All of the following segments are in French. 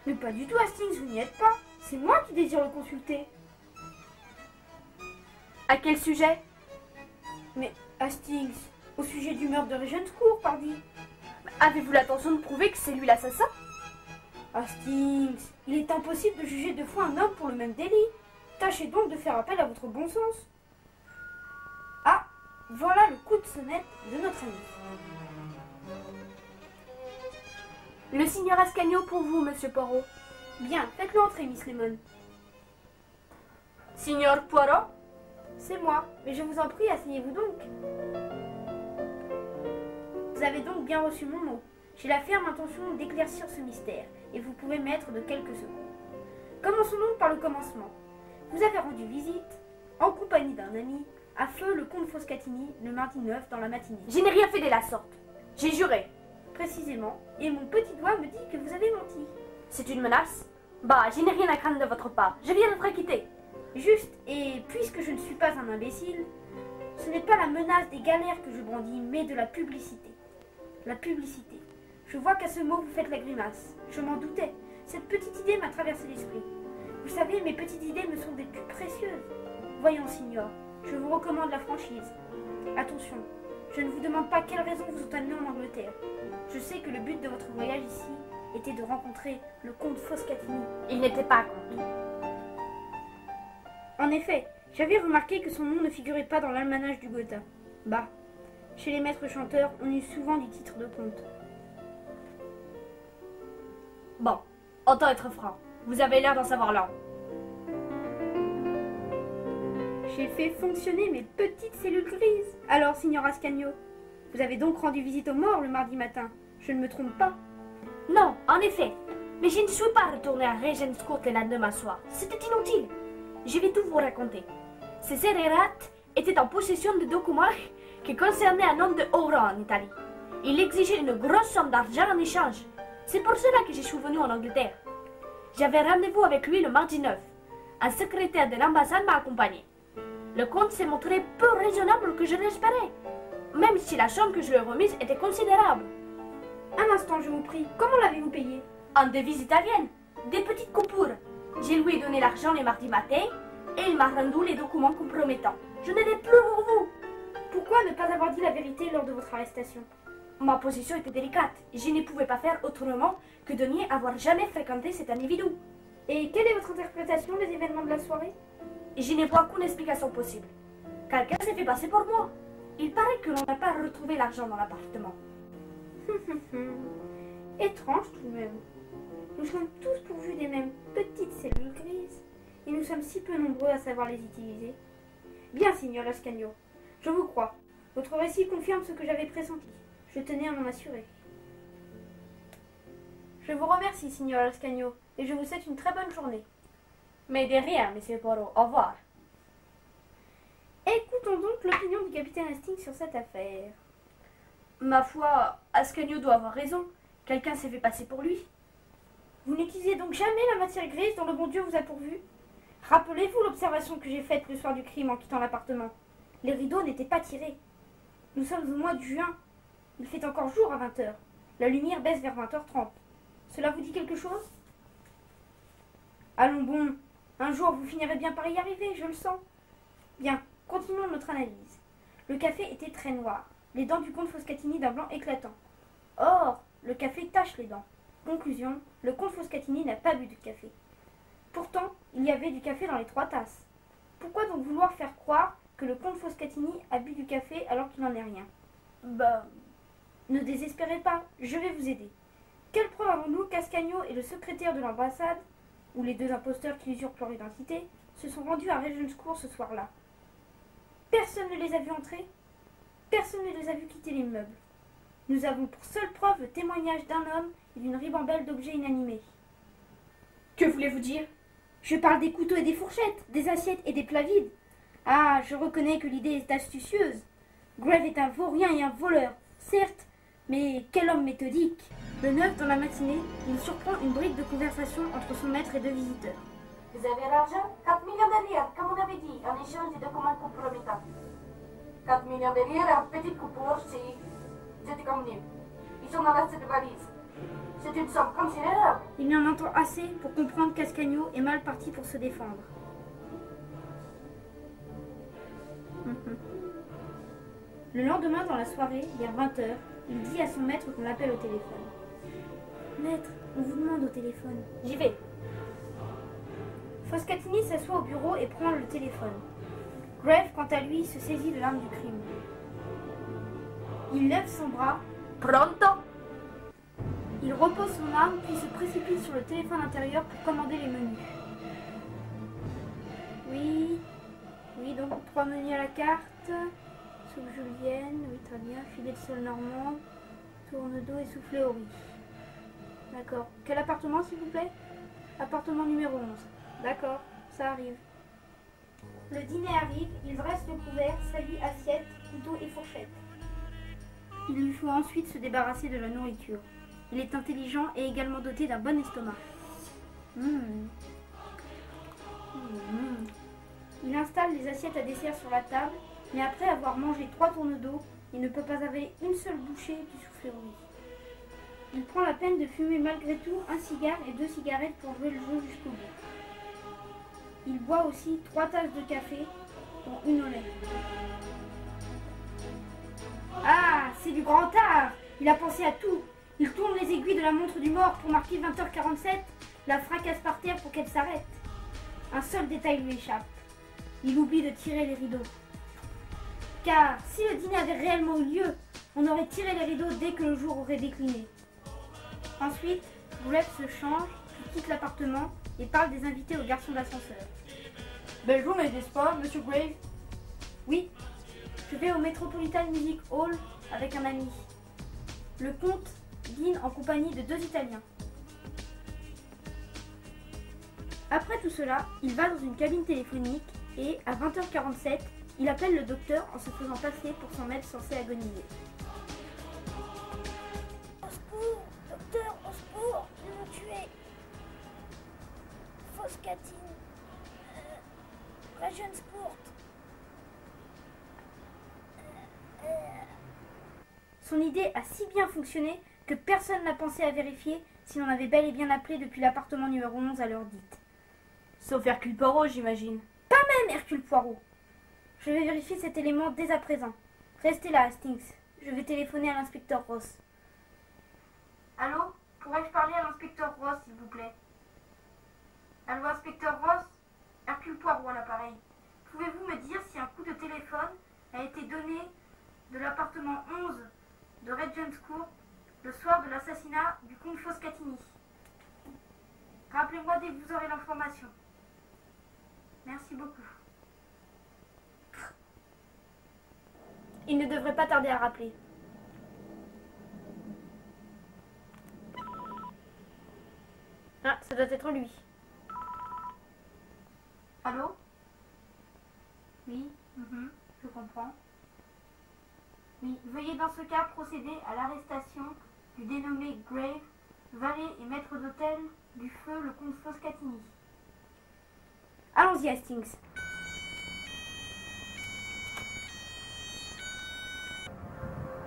Mais pas du tout, Hastings, vous n'y êtes pas. C'est moi qui désire le consulter. À quel sujet? Mais Hastings, au sujet du meurtre de Regenscourt, pardi. Avez-vous l'intention de prouver que c'est lui l'assassin? Hastings, il est impossible de juger deux fois un homme pour le même délit. Tâchez donc de faire appel à votre bon sens. Ah, voilà le coup de sonnette de notre ami. Le signor Ascanio pour vous, monsieur Poirot. Bien, faites-le entrer, Miss Lemon. Signor Poirot? C'est moi, mais je vous en prie, asseyez-vous donc. Vous avez donc bien reçu mon mot. J'ai la ferme intention d'éclaircir ce mystère, et vous pouvez m'être de quelques secondes. Commençons donc par le commencement. Vous avez rendu visite, en compagnie d'un ami, à feu le comte Foscatini, le mardi 9 dans la matinée. Je n'ai rien fait de la sorte. J'ai juré. Précisément, et mon petit doigt me dit que vous avez menti. C'est une menace? Bah, je n'ai rien à craindre de votre part. Je viens d'être acquitté. Juste, et puisque je ne suis pas un imbécile, ce n'est pas la menace des galères que je brandis, mais de la publicité. La publicité. Je vois qu'à ce mot vous faites la grimace. Je m'en doutais. Cette petite idée m'a traversé l'esprit. Vous savez, mes petites idées me sont des plus précieuses. Voyons, signor, je vous recommande la franchise. Attention, je ne vous demande pas quelles raisons vous ont amené en Angleterre. Je sais que le but de votre voyage ici était de rencontrer le comte Foscatini. Il n'était pas comte. En effet, j'avais remarqué que son nom ne figurait pas dans l'almanach du Gotha. Bah, chez les maîtres chanteurs, on eut souvent du titre de comte. Bon, autant être franc. Vous avez l'air d'en savoir là. J'ai fait fonctionner mes petites cellules grises. Alors, signor Ascanio, vous avez donc rendu visite aux morts le mardi matin. Je ne me trompe pas. Non, en effet. Mais je ne suis pas retourné à Regenscourt le lendemain soir. C'était inutile. Je vais tout vous raconter. Ces Herrerates étaient en possession de documents qui concernaient un homme de haut rang en Italie. Il exigeait une grosse somme d'argent en échange. C'est pour cela que je suis venu en Angleterre. J'avais rendez-vous avec lui le mardi 9. Un secrétaire de l'ambassade m'a accompagné. Le comte s'est montré peu raisonnable que je l'espérais, même si la somme que je lui ai remise était considérable. Un instant, je vous prie. Comment l'avez-vous payé? En devise italienne, des petites coupures. Je lui ai donné l'argent le mardi matin et il m'a rendu les documents compromettants. Je n'ai plus pour vous. Pourquoi ne pas avoir dit la vérité lors de votre arrestation? Ma position était délicate et je ne pouvais pas faire autrement que de nier avoir jamais fréquenté cet individu. Et quelle est votre interprétation des événements de la soirée? Je ne vois qu'une explication possible. Quelqu'un s'est fait passer pour moi. Il paraît que l'on n'a pas retrouvé l'argent dans l'appartement. Étrange tout de même. Nous sommes tous pourvus des mêmes petites cellules grises et nous sommes si peu nombreux à savoir les utiliser. Bien, signor Ascanio, je vous crois. Votre récit confirme ce que j'avais pressenti. Je tenais à m'en assurer. Je vous remercie, signor Ascanio, et je vous souhaite une très bonne journée. Mais de rien, monsieur Poirot. Au revoir. Écoutons donc l'opinion du capitaine Hastings sur cette affaire. Ma foi, Ascanio doit avoir raison. Quelqu'un s'est fait passer pour lui. Vous n'utilisez donc jamais la matière grise dont le bon Dieu vous a pourvu? Rappelez-vous l'observation que j'ai faite le soir du crime en quittant l'appartement. Les rideaux n'étaient pas tirés. Nous sommes au mois de juin. Il fait encore jour à 20h. La lumière baisse vers 20h30. Cela vous dit quelque chose? Allons bon. Un jour, vous finirez bien par y arriver, je le sens. Bien, continuons notre analyse. Le café était très noir. Les dents du comte Foscatini d'un blanc éclatant. Or, le café tache les dents. Conclusion, le comte Foscatini n'a pas bu de café. Pourtant, il y avait du café dans les 3 tasses. Pourquoi donc vouloir faire croire que le comte Foscatini a bu du café alors qu'il n'en est rien? Ben, ne désespérez pas, je vais vous aider. Quelle preuve avons-nous qu'Ascanio et le secrétaire de l'ambassade, ou les 2 imposteurs qui usurpent leur identité, se sont rendus à Regenscourt ce soir-là? Personne ne les a vus entrer. Personne ne les a vus quitter l'immeuble. Nous avons pour seule preuve le témoignage d'un homme et d'une ribambelle d'objets inanimés. Que voulez-vous dire? Je parle des couteaux et des fourchettes, des assiettes et des plats vides. Ah, je reconnais que l'idée est astucieuse. Grave est un vaurien et un voleur, certes, mais quel homme méthodique. Le 9, dans la matinée, il surprend une brique de conversation entre son maître et 2 visiteurs. Vous avez l'argent? 4 millions de lire, comme on avait dit, en échange des documents compromettants. 4 millions de lire en petite coupure, c'est... J'étais convenu. Ils sont dans cette valise. C'est une somme considérable. Il en entend assez pour comprendre qu'Ascanio est mal parti pour se défendre. Le lendemain, dans la soirée, vers 20h, il dit à son maître qu'on l'appelle au téléphone. Maître, on vous demande au téléphone. J'y vais. Foscatini s'assoit au bureau et prend le téléphone. Grave, quant à lui, se saisit de l'arme du crime. Il lève son bras. Pronto. Il repose son arme puis se précipite sur le téléphone intérieur pour commander les menus. Oui, donc 3 menus à la carte. Soupe julienne, oui très bien, filet de sole normand, tourne d'eau et soufflé au riz. D'accord. Quel appartement s'il vous plaît? Appartement numéro 11. D'accord, ça arrive. Le dîner arrive, il dresse le couvert, salue assiette, couteau et fourchette. Il lui faut ensuite se débarrasser de la nourriture. Il est intelligent et également doté d'un bon estomac. Il installe les assiettes à dessert sur la table, mais après avoir mangé 3 tournes d'eau, il ne peut pas avaler une seule bouchée du soufflé au riz. Il prend la peine de fumer malgré tout un cigare et 2 cigarettes pour jouer le jeu jusqu'au bout. Il boit aussi 3 tasses de café, dont une au lait. Ah, c'est du grand art! Il a pensé à tout. Il tourne les aiguilles de la montre du mort pour marquer 20h47, la fracasse par terre pour qu'elle s'arrête. Un seul détail lui échappe. Il oublie de tirer les rideaux. Car si le dîner avait réellement eu lieu, on aurait tiré les rideaux dès que le jour aurait décliné. Ensuite, Grave se change, puis quitte l'appartement et parle des invités au garçon d'ascenseur. Belle journée, n'est-ce pas, monsieur Grave? Oui, je vais au Metropolitan Music Hall avec un ami. Le comte dîne en compagnie de 2 Italiens. Après tout cela, il va dans une cabine téléphonique et, à 20h47, il appelle le docteur en se faisant passer pour son maître censé agoniser. Au secours, docteur, au secours, ils m'ont tué. Foscatini. Regenscourt. Son idée a si bien fonctionné que personne n'a pensé à vérifier si l'on avait bel et bien appelé depuis l'appartement numéro 11 à l'heure dite. Sauf Hercule Poirot, j'imagine. Même Hercule Poirot. Je vais vérifier cet élément dès à présent. Restez là, Hastings. Je vais téléphoner à l'inspecteur Ross. Allô? Pourrais-je parler à l'inspecteur Ross, s'il vous plaît? Allô, inspecteur Ross? Hercule Poirot à l'appareil. Pouvez-vous me dire si un coup de téléphone a été donné de l'appartement 11 de Regenscourt le soir de l'assassinat du comte Foscatini? Rappelez-moi dès que vous aurez l'information. Merci beaucoup. Il ne devrait pas tarder à rappeler. Ah, ça doit être lui. Allô? Oui, je comprends. Oui, veuillez dans ce cas procéder à l'arrestation du dénommé Grave, valet et maître d'hôtel du feu le comte Foscatini. Allons-y, Hastings.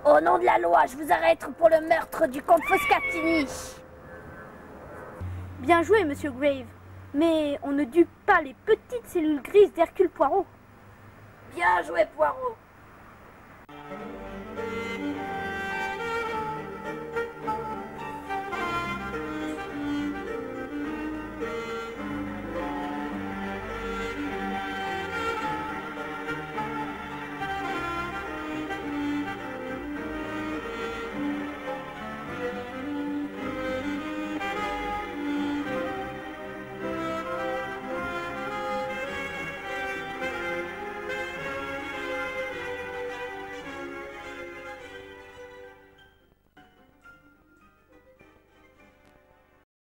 Au nom de la loi, je vous arrête pour le meurtre du comte Foscatini. Bien joué, monsieur Grave. Mais on ne dupe pas les petites cellules grises d'Hercule Poirot. Bien joué, Poirot.